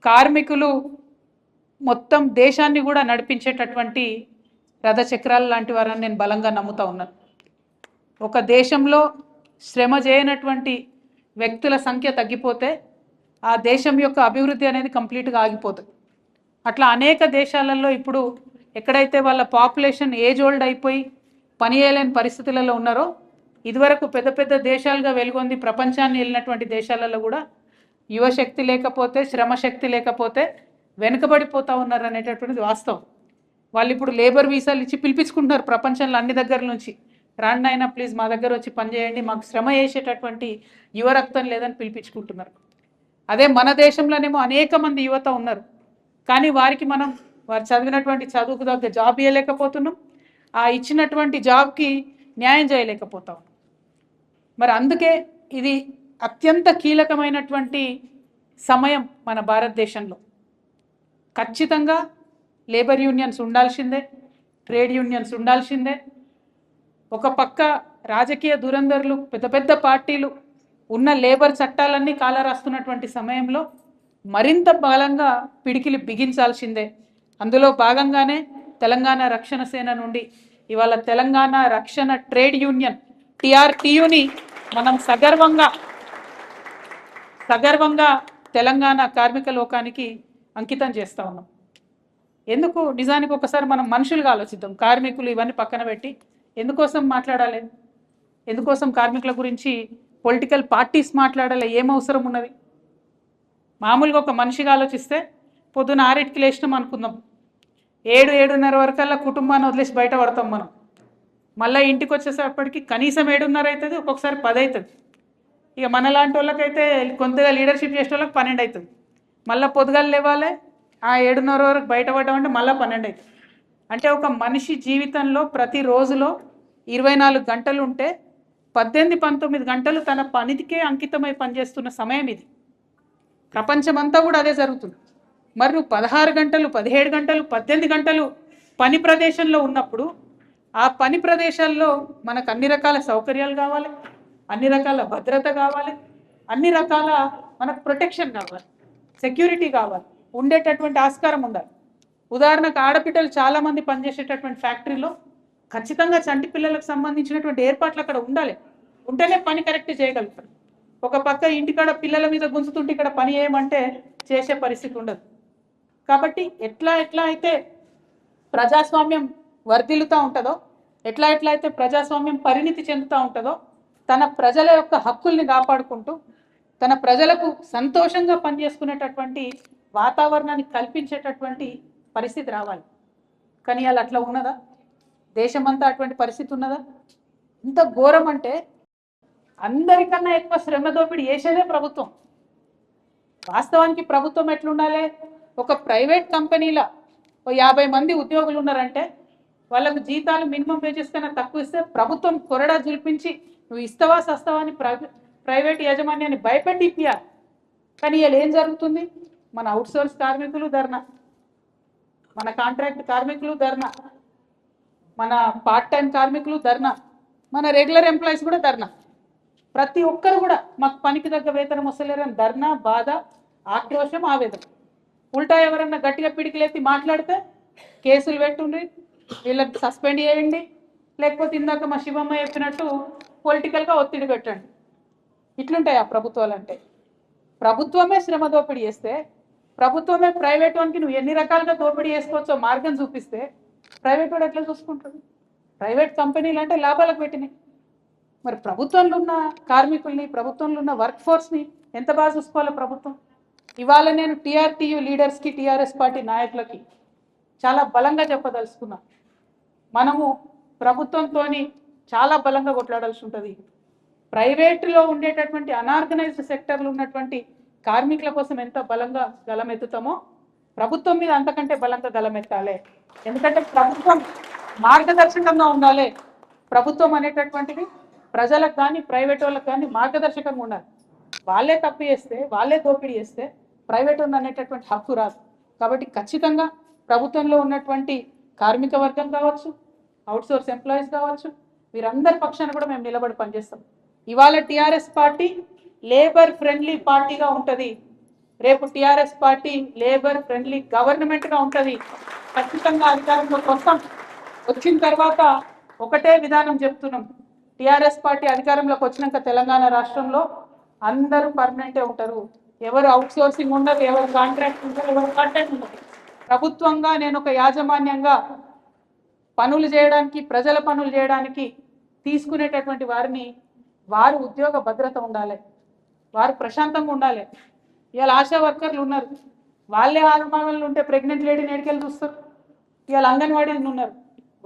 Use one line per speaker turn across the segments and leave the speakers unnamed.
కార్మికులు మొత్తం దేశాన్ని కూడా నడిపించేటటువంటి రథచక్రాలు లాంటి వారని నేను బలంగా నమ్ముతా ఉన్నాను. ఒక దేశంలో శ్రమ చేయనటువంటి వ్యక్తుల సంఖ్య తగ్గిపోతే ఆ దేశం యొక్క అభివృద్ధి అనేది కంప్లీట్గా ఆగిపోతుంది. అట్లా అనేక దేశాలలో ఇప్పుడు ఎక్కడైతే వాళ్ళ పాపులేషన్ ఏజ్ ఓల్డ్ అయిపోయి పని చేయలేని పరిస్థితులలో ఉన్నారో, ఇదివరకు పెద్ద పెద్ద దేశాలుగా వెలుగొంది ప్రపంచాన్ని వెళ్ళినటువంటి దేశాలలో కూడా యువశక్తి లేకపోతే, శ్రమశక్తి లేకపోతే వెనుకబడిపోతూ ఉన్నారు అనేటటువంటిది వాస్తవం. వాళ్ళు ఇప్పుడు లేబర్ వీసాలు ఇచ్చి పిలిపించుకుంటున్నారు ప్రపంచంలో అన్ని దగ్గర నుంచి. రాండి అయినా ప్లీజ్ మా దగ్గర వచ్చి పనిచేయండి, మాకు శ్రమ చేసేటటువంటి యువ రక్తం లేదని పిలిపించుకుంటున్నారు. అదే మన దేశంలోనేమో అనేక మంది యువత ఉన్నారు, కానీ వారికి మనం వారు చదివినటువంటి చదువుకు తగ్గ జాబ్ ఇవ్వలేకపోతున్నాం, ఆ ఇచ్చినటువంటి జాబ్కి న్యాయం చేయలేకపోతాం. మరి అందుకే ఇది అత్యంత కీలకమైనటువంటి సమయం మన భారతదేశంలో. ఖచ్చితంగా లేబర్ యూనియన్స్ ఉండాల్సిందే, ట్రేడ్ యూనియన్స్ ఉండాల్సిందే. ఒక పక్క రాజకీయ దురంధరులు, పెద్ద పెద్ద పార్టీలు ఉన్న లేబర్ చట్టాలన్నీ కాలరాస్తున్నటువంటి సమయంలో మరింత బలంగా పిడికిలి బిగించాల్సిందే. అందులో భాగంగానే తెలంగాణ రక్షణ సేన నుండి ఇవాళ తెలంగాణ రక్షణ ట్రేడ్ యూనియన్ TRTUని మనం సగర్వంగా తెలంగాణ కార్మిక లోకానికి అంకితం చేస్తూ ఉన్నాం. ఎందుకు? నిజానికి ఒకసారి మనం మనుషులుగా ఆలోచిద్దాం. కార్మికులు ఇవన్నీ పక్కన పెట్టి ఎందుకోసం మాట్లాడాలి? ఎందుకోసం కార్మికుల గురించి పొలిటికల్ పార్టీస్ మాట్లాడాలి? ఏం అవసరం ఉన్నది? మామూలుగా ఒక మనిషిగా ఆలోచిస్తే పొద్దున 6కి లేచినాం అనుకుందాం, 7-7:30 వరకల్లా కుటుంబాన్ని వదిలేసి బయట పడతాం మనం. మళ్ళీ ఇంటికి వచ్చేసేపటికి కనీసం 7:30 అవుతుంది, ఒక్కొక్కసారి 10 అవుతుంది. ఇక మనలాంటి వాళ్ళకైతే కొంతగా లీడర్షిప్ చేసే వాళ్ళకి 12 అవుతుంది. మళ్ళీ పొద్దుగాలు లేవాలి, 7:30 వరకు బయటపడ్డామంటే మళ్ళీ 12 అవుతుంది. అంటే ఒక మనిషి జీవితంలో ప్రతి రోజులో 24 గంటలు ఉంటే 18-19 గంటలు తన పనికే అంకితమై పనిచేస్తున్న సమయం ఇది. ప్రపంచమంతా కూడా అదే జరుగుతుంది. మరి నువ్వు 16 గంటలు, 17 గంటలు, 18 గంటలు పని ప్రదేశంలో ఉన్నప్పుడు ఆ పని ప్రదేశాల్లో మనకు అన్ని రకాల సౌకర్యాలు కావాలి, అన్ని రకాల భద్రత కావాలి, అన్ని రకాల మనకు ప్రొటెక్షన్ కావాలి, సెక్యూరిటీ కావాలి, ఉండేటటువంటి ఆస్కారం ఉండాలి. ఉదాహరణకు ఆడపిల్లలు చాలామంది పనిచేసేటటువంటి ఫ్యాక్టరీలో ఖచ్చితంగా చంటి పిల్లలకు సంబంధించినటువంటి ఏర్పాట్లు అక్కడ ఉండాలి. ఉంటేనే పని కరెక్ట్ చేయగలుగుతారు. ఒక పక్క ఇంటికాడ పిల్లల మీద గుంజుతుంటే ఇక్కడ పని చేయమంటే చేసే పరిస్థితి ఉండదు. కాబట్టి ఎట్లా అయితే ప్రజాస్వామ్యం వర్ధిల్లుతూ ఉంటుందో, ఎట్లా అయితే ప్రజాస్వామ్యం పరిణితి చెందుతూ ఉంటుందో, తన ప్రజల యొక్క హక్కుల్ని కాపాడుకుంటూ తన ప్రజలకు సంతోషంగా పనిచేసుకునేటటువంటి వాతావరణాన్ని కల్పించేటటువంటి పరిస్థితి రావాలి. కానీ అలా అట్లా ఉన్నదా? దేశమంతా అటువంటి పరిస్థితి ఉన్నదా? ఇంత ఘోరం అంటే అందరికన్నా ఎక్కువ శ్రమ దోపిడీ చేసేదే ప్రభుత్వం. వాస్తవానికి ప్రభుత్వం ఎట్లుండాలి? ఒక ప్రైవేట్ కంపెనీలో 50 మంది ఉద్యోగులు ఉన్నారంటే వాళ్ళకు జీతాలు మినిమం వేజెస్ కన్నా తక్కువ ఇస్తే ప్రభుత్వం కొరడా జులిపించి నువ్వు ఇస్తావా సస్తావా అని ప్రైవేట్ యాజమాన్యాన్ని భయపెట్టి ఇప్పియాలి. కానీ ఇలా ఏం జరుగుతుంది? మన అవుట్సోర్స్ కార్మికులు ధర్నా, మన కాంట్రాక్ట్ కార్మికులు ధర్నా, మన పార్ట్ టైం కార్మికులు ధర్నా, మన రెగ్యులర్ ఎంప్లాయీస్ కూడా ధర్నా. ప్రతి ఒక్కరు కూడా మాకు పనికి తగ్గ వేతనం వస్తలేరని ధర్నా, బాధ, ఆక్రోశం, ఆవేదన. ఉల్టా ఎవరన్నా గట్టిగా పిడికిలేసి మాట్లాడితే కేసులు పెట్టుండ్రి, వీళ్ళకి సస్పెండ్ చేయండి, లేకపోతే ఇందాక మా శివమ్మ చెప్పినట్టు పొలిటికల్గా ఒత్తిడి పెట్టండి. ఇట్లుంటాయి ఆ ప్రభుత్వాలు. అంటే ప్రభుత్వమే శ్రమ దోపిడీ చేస్తే, ప్రభుత్వమే ప్రైవేట్ వానికి నువ్వు ఎన్ని రకాలుగా దోపిడీ చేసుకోవచ్చో మార్గం చూపిస్తే ప్రైవేట్ వాడు ఎట్లా చూసుకుంటుంది? ప్రైవేట్ కంపెనీలు అంటే లాభాలకు పెట్టినాయి. మరి ప్రభుత్వంలో ఉన్న కార్మికుల్ని, ప్రభుత్వంలో ఉన్న వర్క్ ఫోర్స్ని ఎంత బాగా చూసుకోవాలో ప్రభుత్వం. ఇవాళ నేను TRTU లీడర్స్కి, TRS పార్టీ నాయకులకి చాలా బలంగా చెప్పదలుచుకున్నా, మనము ప్రభుత్వంతో చాలా బలంగా కొట్లాడాల్సి ఉంటుంది. ప్రైవేటులో ఉండేటటువంటి అనార్గనైజ్డ్ సెక్టర్లు ఉన్నటువంటి కార్మికుల కోసం ఎంత బలంగా గలమెత్తుతామో ప్రభుత్వం మీద అంతకంటే బలంగా గలమెత్తాలి. ఎందుకంటే ప్రభుత్వం మార్గదర్శకంగా ఉండాలి. ప్రభుత్వం అనేటటువంటిది ప్రజలకు కానీ ప్రైవేట్ వాళ్ళకి కానీ మార్గదర్శకంగా ఉండాలి. వాళ్ళే తప్పు చేస్తే, వాళ్ళే దోపిడీ చేస్తే ప్రైవేట్ ఉన్న అనేటటువంటి హక్కు రాదు. కాబట్టి ఖచ్చితంగా ప్రభుత్వంలో ఉన్నటువంటి కార్మిక వర్గం కావచ్చు, అవుట్సోర్స్ ఎంప్లాయీస్ కావచ్చు, వీరందరి పక్షాన కూడా మేము నిలబడి పనిచేస్తాం. ఇవాళ TRS పార్టీ లేబర్ ఫ్రెండ్లీ పార్టీగా ఉంటుంది. రేపు టీఆర్ఎస్ పార్టీ లేబర్ ఫ్రెండ్లీ గవర్నమెంట్గా ఉంటుంది. ఖచ్చితంగా అధికారంలోకి వస్తాం. వచ్చిన తర్వాత ఒకటే విధానం చెప్తున్నాం, టీఆర్ఎస్ పార్టీ అధికారంలోకి వచ్చినాక తెలంగాణ రాష్ట్రంలో అందరూ పర్మనెంటే ఉంటారు. ఎవరు అవుట్ సోర్సింగ్ ఉండదు, ఎవరు కాంట్రాక్ట్ ఉంటారు, ఎవరు కాంట్రాక్ట్ ఉండదు. ప్రభుత్వంగా నేను ఒక యాజమాన్యంగా పనులు చేయడానికి, ప్రజల పనులు చేయడానికి తీసుకునేటటువంటి వారిని వారు ఉద్యోగ భద్రత ఉండాలి, వారు ప్రశాంతంగా ఉండాలి. ఇవాళ ఆశా వర్కర్లు ఉన్నారు, వాళ్ళే ఆగమాగంలో ఉంటే ప్రెగ్నెంట్ లేడీని ఎడికెళ్ళి చూస్తారు. ఇవాళ అంగన్వాడీలు ఉన్నారు,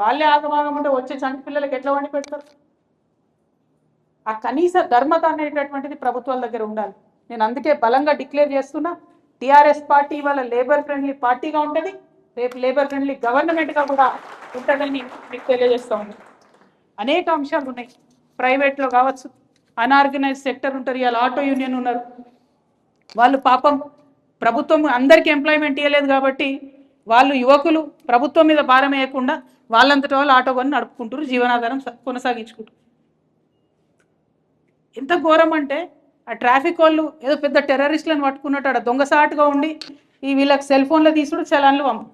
వాళ్ళే ఆగమాగం ఉంటే వచ్చే చంటి పిల్లలకి ఎట్లా వండి పెడతారు? ఆ కనీస ధర్మత అనేటటువంటిది ప్రభుత్వాల దగ్గర ఉండాలి. నేను అందుకే బలంగా డిక్లేర్ చేస్తున్నా, టీఆర్ఎస్ పార్టీ వాళ్ళ లేబర్ ఫ్రెండ్లీ పార్టీగా ఉంటుంది, రేపు లేబర్ ఫ్రెండ్లీ గవర్నమెంట్గా కూడా ఉంటుందని మీకు తెలియజేస్తూ ఉంది. అనేక అంశాలు ఉన్నాయి, ప్రైవేట్లో కావచ్చు, అన్ఆర్గనైజ్ సెక్టర్ ఉంటారు, ఇవాళ ఆటో యూనియన్ ఉన్నారు, వాళ్ళు పాపం ప్రభుత్వం అందరికీ ఎంప్లాయ్మెంట్ ఇవ్వలేదు కాబట్టి వాళ్ళు యువకులు ప్రభుత్వం మీద భారం వేయకుండా వాళ్ళంతటి వాళ్ళు ఆటో కొని నడుపుకుంటారు, జీవనాధారం కొనసాగించుకుంటారు. ఎంత ఘోరం అంటే ఆ ట్రాఫిక్ వాళ్ళు ఏదో పెద్ద టెర్రరిస్టులను పట్టుకున్నట్టు ఆడ దొంగసాటుగా ఉండి ఈ వీళ్ళకి సెల్ ఫోన్లో తీసుడు చలాన్లు పంపు.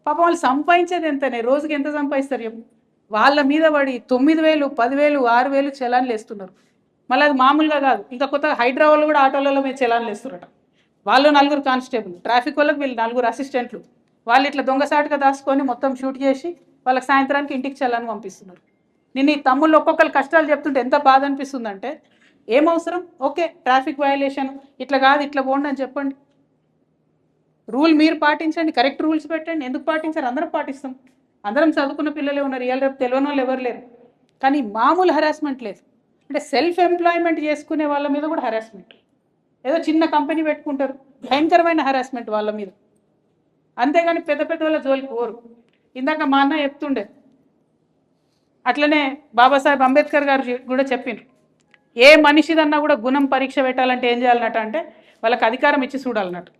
పాపం వాళ్ళు సంపాదించేది ఎంతనే, రోజుకి ఎంత సంపాదిస్తారు చెప్పు? వాళ్ళ మీద పడి 9,000, 10,000, 6,000 చలాన్లు వేస్తున్నారు. మళ్ళీ అది మామూలుగా కాదు, ఇంకా కొత్తగా హైదరాబాద్లో కూడా ఆటోలలో మీద చలాన్లు వేస్తున్నారట. వాళ్ళు 4 కానిస్టేబుల్, ట్రాఫిక్ వాళ్ళకి వీళ్ళు 4 అసిస్టెంట్లు, వాళ్ళు ఇట్లా దొంగసాటుగా దాచుకొని మొత్తం షూట్ చేసి వాళ్ళకి సాయంత్రానికి ఇంటికి చలాన్ని పంపిస్తున్నారు. నేను ఈ తమ్ముళ్ళు ఒక్కొక్కరు కష్టాలు చెప్తుంటే ఎంత బాధ అనిపిస్తుందంటే, ఏమవసరం? ఓకే ట్రాఫిక్ వయలేషన్, ఇట్లా కాదు ఇట్లా పోండి అని చెప్పండి, రూల్ మీరు పాటించండి, కరెక్ట్ రూల్స్ పెట్టండి. ఎందుకు పాటించారు? అందరం పాటిస్తాం, అందరం చదువుకున్న పిల్లలే ఉన్నారు, ఇవాళ రేపు తెలియని వాళ్ళు ఎవరు లేరు. కానీ మామూలు హరాస్మెంట్ లేదు. అంటే సెల్ఫ్ ఎంప్లాయ్మెంట్ చేసుకునే వాళ్ళ మీద కూడా హరాస్మెంట్. ఏదో చిన్న కంపెనీ పెట్టుకుంటారు, భయంకరమైన హరాస్మెంట్ వాళ్ళ మీద. అంతేగాని పెద్ద పెద్ద వాళ్ళ జోలికి పోరు. ఇందాక మా అన్న చెప్తుండే, అట్లనే బాబాసాహెబ్ అంబేద్కర్ గారు కూడా చెప్పిండ్రు, ఏ మనిషిదన్నా కూడా గుణం పరీక్ష పెట్టాలంటే ఏం చేయాలన్నట్టు అంటే వాళ్ళకి అధికారం ఇచ్చి చూడాలన్నట్టు.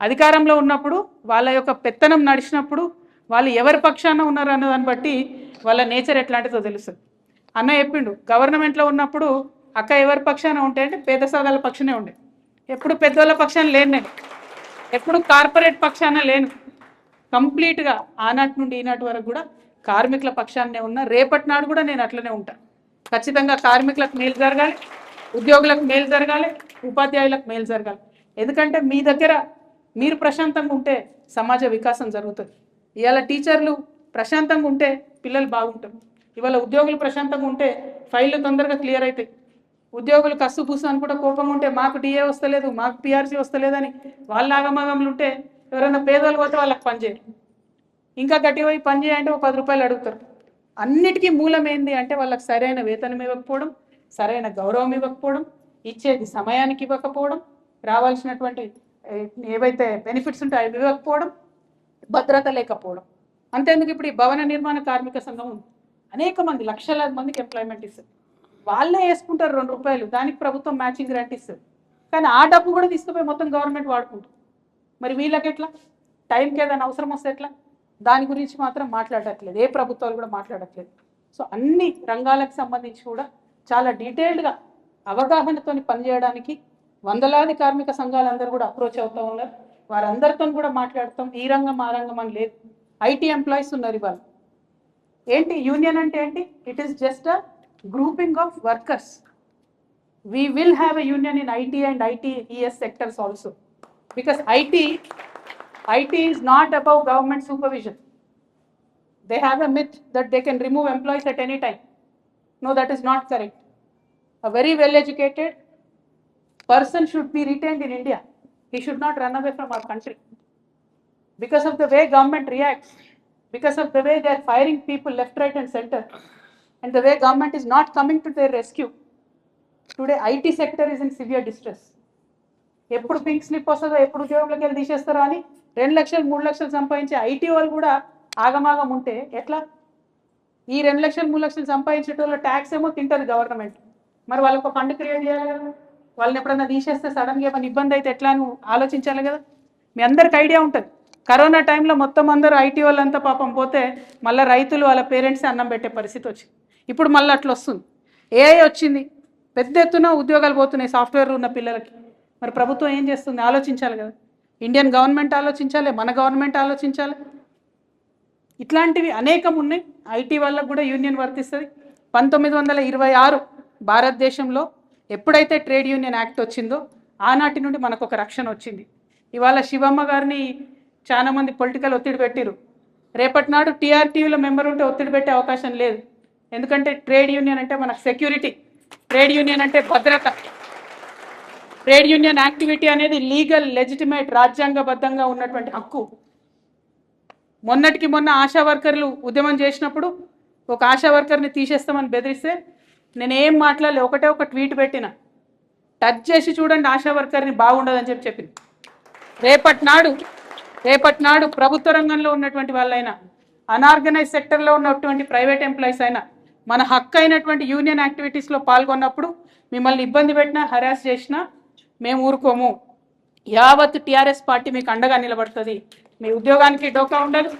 అధికారంలో ఉన్నప్పుడు వాళ్ళ యొక్క పెత్తనం నడిచినప్పుడు వాళ్ళు ఎవరి పక్షాన ఉన్నారు అన్న దాన్ని బట్టి వాళ్ళ నేచర్ ఎట్లాంటిదో తెలుస్తుంది. అన్న చెప్పిండు, గవర్నమెంట్లో ఉన్నప్పుడు అక్క ఎవరి పక్షాన ఉంటే అంటే పేద సాదాల పక్షానే ఉండే, ఎప్పుడు పెద్దోళ్ళ పక్షాన లేను నేను, ఎప్పుడు కార్పొరేట్ పక్షాన లేను, కంప్లీట్గా ఆనాటి నుండి ఈనాటి వరకు కూడా కార్మికుల పక్షాన్నే ఉన్నా. రేపటి నాడు కూడా నేను అట్లనే ఉంటాను. ఖచ్చితంగా కార్మికులకు మేలు జరగాలి, ఉద్యోగులకు మేలు జరగాలి, ఉపాధ్యాయులకు మేలు జరగాలి. ఎందుకంటే మీ దగ్గర మీరు ప్రశాంతంగా ఉంటే సమాజ వికాసం జరుగుతుంది. ఇవాళ టీచర్లు ప్రశాంతంగా ఉంటే పిల్లలు బాగుంటారు, ఇవాళ ఉద్యోగులు ప్రశాంతంగా ఉంటే ఫైళ్ళు తొందరగా క్లియర్ అవుతాయి. ఉద్యోగులు కస్సుపూసు అని కూడా కోపం ఉంటే మాకు డిఏ వస్తలేదు, మాకు పిఆర్సీ వస్తలేదని వాళ్ళ ఆగమాగంలు ఉంటే ఎవరైనా పేదలు పోతే వాళ్ళకి పని చేయరు, ఇంకా గట్టి పోయి పని చేయంటే ఒక 10 రూపాయలు అడుగుతారు. అన్నిటికీ మూలం ఏంది అంటే వాళ్ళకి సరైన వేతనం ఇవ్వకపోవడం, సరైన గౌరవం ఇవ్వకపోవడం, ఇచ్చేది సమయానికి ఇవ్వకపోవడం, రావాల్సినటువంటి ఏవైతే బెనిఫిట్స్ ఉంటాయో అవి ఇవ్వకపోవడం, భద్రత లేకపోవడం. అంతేందుకు ఇప్పుడు ఈ భవన నిర్మాణ కార్మిక సంఘం ఉంది, అనేక మంది లక్షలాది మందికి ఎంప్లాయ్మెంట్ ఇస్తారు, వాళ్ళే వేసుకుంటారు 2 రూపాయలు, దానికి ప్రభుత్వం మ్యాచింగ్ గ్రాంట్ ఇస్తుంది. కానీ ఆ డబ్బు కూడా తీసుకుపోయి మొత్తం గవర్నమెంట్ వాడుకుంటుంది. మరి వీళ్ళకి ఎట్లా? టైంకి ఏదైనా అవసరం వస్తే ఎట్లా? దాని గురించి మాత్రం మాట్లాడట్లేదు, ఏ ప్రభుత్వాలు కూడా మాట్లాడట్లేదు. సో అన్ని రంగాలకు సంబంధించి కూడా చాలా డీటెయిల్డ్గా అవగాహనతో పనిచేయడానికి వందలాది కార్మిక సంఘాలందరూ కూడా అప్రోచ్ అవుతూ ఉన్నారు. వారందరితో కూడా మాట్లాడతాం. ఈ రంగం ఆ రంగం అని లేదు. ఐటీ ఎంప్లాయీస్ ఉన్నారు ఇవాళ. ఏంటి యూనియన్ అంటే ఏంటి? It is just a grouping of workers. We will have a union in IT and ITES sectors also, because IT is not above government supervision. They have a myth that they can remove employees at any time. No, that is not correct. A very well educated person should be retained in India. He should not run away from our country. Because of the way government reacts, because of the way they are firing people left, right and center, and the way government is not coming to their rescue, today IT sector is in severe distress. ఎప్పుడు pink slip వస్తుందో, ఎప్పుడు ఉద్యోగంలోకి వెళ్ళి తీసేస్తారో అని 2 లక్షలు 3 లక్షలు సంపాదించే IT వాళ్ళు కూడా ఆగమాగం ఉంటే ఎట్లా? ఈ 2 లక్షలు 3 లక్షలు సంపాదించేటోళ్ళ ట్యాక్స్ ఏమో తింటుంది గవర్నమెంట్. మరి వాళ్ళకి ఒక ఫండ్ క్రియేట్ చేయాలి కదా, వాళ్ళని ఎప్పుడన్నా తీసేస్తే సడన్గా ఏమైనా ఇబ్బంది అయితే ఎట్లా అని ఆలోచించాలి కదా. మీ అందరికి ఐడియా ఉంటుంది, కరోనా టైంలో మొత్తం అందరూ ఐటీ వాళ్ళంతా పాపం పోతే మళ్ళీ రైతులు వాళ్ళ పేరెంట్స్ అన్నం పెట్టే పరిస్థితి వచ్చింది. ఇప్పుడు మళ్ళీ అట్లా వస్తుంది. ఏఐ వచ్చింది, పెద్ద ఎత్తున ఉద్యోగాలు పోతున్నాయి సాఫ్ట్వేర్ ఉన్న పిల్లలకి. మరి ప్రభుత్వం ఏం చేస్తుంది? ఆలోచించాలి కదా. ఇండియన్ గవర్నమెంట్ ఆలోచించాలి, మన గవర్నమెంట్ ఆలోచించాలి. ఇట్లాంటివి అనేకం ఉన్నాయి. ఐటీ వాళ్ళకు కూడా యూనియన్ వర్తిస్తుంది. 1926 భారతదేశంలో ఎప్పుడైతే ట్రేడ్ యూనియన్ యాక్ట్ వచ్చిందో ఆనాటి నుండి మనకు ఒక రక్షణ వచ్చింది. ఇవాళ శివమ్మ గారిని చాలామంది పొలిటికల్ ఒత్తిడి పెట్టిరు. రేపటి నాడు టీఆర్టీయూలో మెంబర్ ఉంటే ఒత్తిడి పెట్టే అవకాశం లేదు. ఎందుకంటే ట్రేడ్ యూనియన్ అంటే మనకు సెక్యూరిటీ, ట్రేడ్ యూనియన్ అంటే భద్రత. ట్రేడ్ యూనియన్ యాక్టివిటీ అనేది లీగల్, లెజిటిమేట్, రాజ్యాంగబద్ధంగా ఉన్నటువంటి హక్కు. మొన్నటికి మొన్న ఆశా వర్కర్లు ఉద్యమం చేసినప్పుడు ఒక ఆశా వర్కర్ని తీసేస్తామని బెదిరిస్తే నేనేం మాట్లాడలే, ఒకటే ఒక ట్వీట్ పెట్టిన, టచ్ చేసి చూడండి ఆశా వర్కర్ని, బాగుండదని చెప్పింది. రేపటి నాడు ప్రభుత్వ రంగంలో ఉన్నటువంటి వాళ్ళైనా, అన్ఆర్గనైజ్ సెక్టర్లో ఉన్నటువంటి ప్రైవేట్ ఎంప్లాయీస్ అయినా మన హక్కు అయినటువంటి యూనియన్ యాక్టివిటీస్లో పాల్గొన్నప్పుడు మిమ్మల్ని ఇబ్బంది పెట్టినా, హరాస్ చేసినా మేము ఊరుకోము. యావత్ టీఆర్ఎస్ పార్టీ మీకు అండగా నిలబడుతుంది. మీ ఉద్యోగానికి డోకా ఉండదు,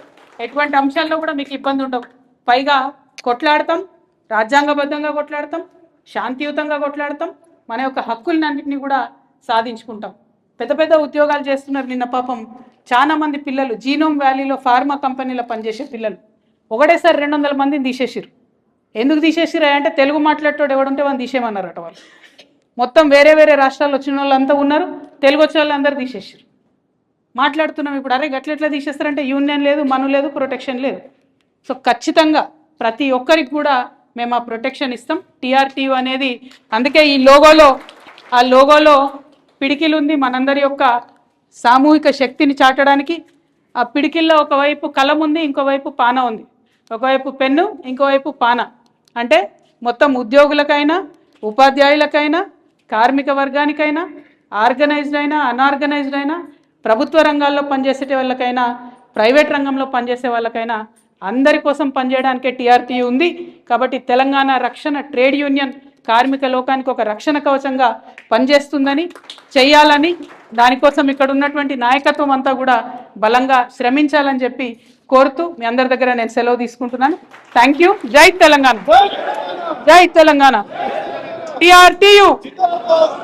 ఎటువంటి అంశాల్లో కూడా మీకు ఇబ్బంది ఉండవు. పైగా కొట్లాడతాం, రాజ్యాంగబద్ధంగా కొట్లాడతాం, శాంతియుతంగా కొట్లాడతాం, మన యొక్క హక్కులన్నింటినీ కూడా సాధించుకుంటాం. పెద్ద పెద్ద ఉద్యోగాలు చేస్తున్నారు. నిన్న పాపం చాలా మంది పిల్లలు జీనోమ్ వ్యాలీలో ఫార్మా కంపెనీలో పనిచేసే పిల్లలు ఒకటేసారి 200 మందిని తీసేసిరు. ఎందుకు తీసేసిరా అంటే తెలుగు మాట్లాడేటోడు ఎవడుంటే వాళ్ళు తీసేయమన్నారట. వాళ్ళు మొత్తం వేరే వేరే రాష్ట్రాల్లో వచ్చిన వాళ్ళంతా ఉన్నారు, తెలుగు వచ్చే వాళ్ళందరూ తీసేసారు. మాట్లాడుతున్నాం ఇప్పుడు, అరే గట్లెట్లా తీసేస్తారంటే యూనియన్ లేదు, మను లేదు, ప్రొటెక్షన్ లేదు. సో ఖచ్చితంగా ప్రతి ఒక్కరికి కూడా మేము ఆ ప్రొటెక్షన్ ఇస్తాం. టీఆర్టీయూ అనేది అందుకే ఈ లోగోలో పిడికిలు ఉంది. మనందరి యొక్క సామూహిక శక్తిని చాటడానికి ఆ పిడికిల్లో ఒకవైపు కలం ఉంది, ఇంకోవైపు పాన ఉంది. ఒకవైపు పెన్ను, ఇంకోవైపు పాన. అంటే మొత్తం ఉద్యోగులకైనా, ఉపాధ్యాయులకైనా, కార్మిక వర్గానికైనా, ఆర్గనైజ్డ్ అయినా, అన్ఆర్గనైజ్డ్ అయినా, ప్రభుత్వ రంగాల్లో పనిచేసే వాళ్ళకైనా, ప్రైవేట్ రంగంలో పనిచేసే వాళ్ళకైనా అందరి కోసం పనిచేయడానికే టీఆర్టీయూ ఉంది. కాబట్టి తెలంగాణ రక్షణ ట్రేడ్ యూనియన్ కార్మిక లోకానికి ఒక రక్షణ కవచంగా పనిచేస్తుందని, చెయ్యాలని, దానికోసం ఇక్కడ ఉన్నటువంటి నాయకత్వం అంతా కూడా బలంగా శ్రమించాలని చెప్పి కోరుతూ మీ అందరి దగ్గర నేను సెలవు తీసుకుంటున్నాను. Thank you. జై తెలంగాణ, జై తెలంగాణ. టీఆర్టీయూ.